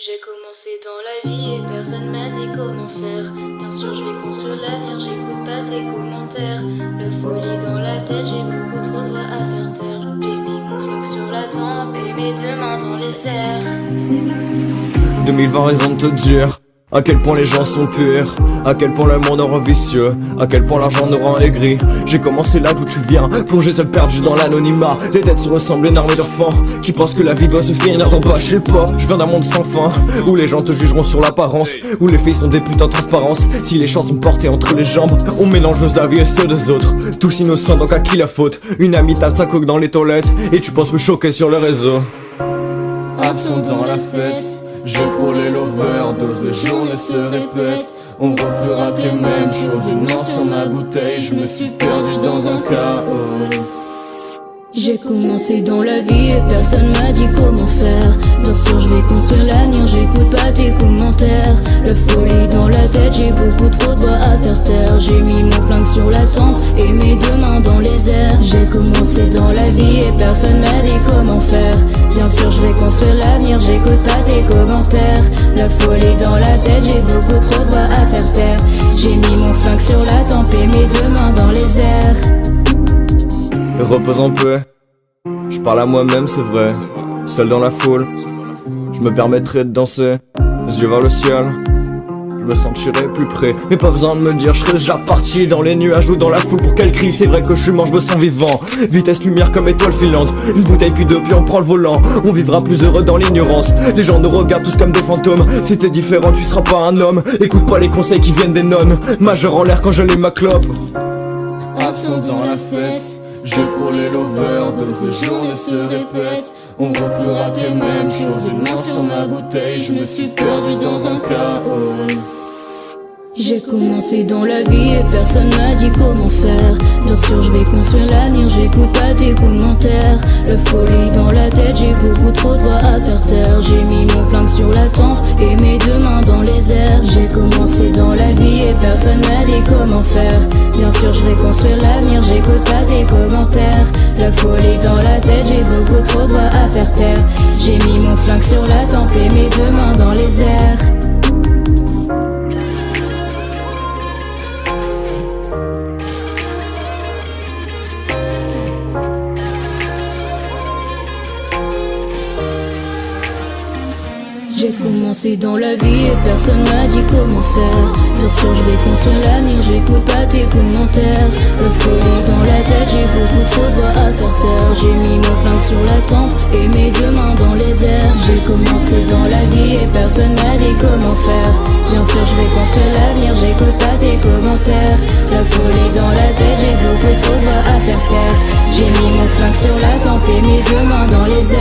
J'ai commencé dans la vie et personne m'a dit comment faire. Bien sûr je vais construire l'avenir, j'écoute pas tes commentaires. La folie dans la tête, j'ai beaucoup trop de voix à faire taire. J'ai mis mon flingue sur la tempe et mes deux mains dans les airs. 2020 raison de te dire à quel point les gens sont purs, à quel point le monde rend vicieux, à quel point l'argent nous rend aigris. J'ai commencé là d'où tu viens, plongé seul perdu dans l'anonymat. Les têtes se ressemblent, une armée d'enfants qui pensent que la vie doit se finir dans bas. Je sais pas, je viens d'un monde sans fin, où les gens te jugeront sur l'apparence, où les filles sont des putes en transparence. Si les chances sont portées entre les jambes, on mélange nos avis et ceux des autres. Tous innocents, donc à qui la faute? Une amie tape sa coke dans les toilettes et tu penses me choquer sur le réseau. Absent dans la fête, je frôlais l'overdose, les journées se répètent. On refera les mêmes choses, une mort sur ma bouteille. Je me suis perdu dans un chaos. J'ai commencé dans la vie et personne m'a dit comment faire. Bien sûr je vais construire l'avenir, j'écoute pas tes commentaires. La folie dans la tête, j'ai beaucoup trop de voix à faire taire. J'ai mis mon flingue sur la tempe et mes deux mains dans les airs. J'ai commencé dans la vie et personne m'a dit comment faire. Bien sûr je vais construire l'avenir, j'écoute pas tes commentaires. La folie dans la tête, j'ai beaucoup trop de voix à faire taire. J'ai mis mon flingue sur la tempe et mes deux mains dans les airs. Repose en paix, je parle à moi-même c'est vrai. Seul dans la foule, je me permettrai de danser, les yeux vers le ciel, je me sentirai plus près. Mais pas besoin de me le dire, je serai déjà parti dans les nuages ou dans la foule pour qu'elle crie. C'est vrai que je suis mort, je me sens vivant, vitesse lumière comme étoile filante. Une bouteille puis deux puis on prend le volant. On vivra plus heureux dans l'ignorance. Les gens nous regardent tous comme des fantômes. Si t'es différent tu seras pas un homme. Écoute pas les conseils qui viennent des nonnes. Majeur en l'air quand je ma clope. Absent dans la fête, je frôlais l'overdose, les journées se répètent. On refera les mêmes choses, une mort sur ma bouteille. Je me suis perdu dans un chaos. J'ai commencé dans la vie et personne m'a dit comment faire. Bien sûr je vais construire l'avenir, j'écoute pas tes commentaires. La folie dans la tête, j'ai beaucoup trop de voix à faire taire. J'ai mis mon flingue sur la tempe et mes deux mains dans les airs. J'ai commencé dans la vie et personne m'a dit comment faire. Bien sûr je vais construire l'avenir, j'écoute pas tes commentaires. La folie dans la tête, j'ai beaucoup trop de voix à faire taire. J'ai mis mon flingue sur la tempe et mes deux mains dans les airs. J'ai commencé dans la vie et personne m'a dit comment faire. Bien sûr je vais construire l'avenir, j'écoute pas tes commentaires. La folie dans la tête, j'ai beaucoup trop de voix à faire taire. J'ai mis mon flingue sur la tempe et mes deux mains dans les airs. J'ai commencé dans la vie et personne m'a dit comment faire. Bien sûr je vais construire l'avenir, j'écoute pas tes commentaires. La folie dans la tête, j'ai beaucoup trop de voix à faire taire. J'ai mis mon flingue sur la tempe et mes deux mains dans les airs.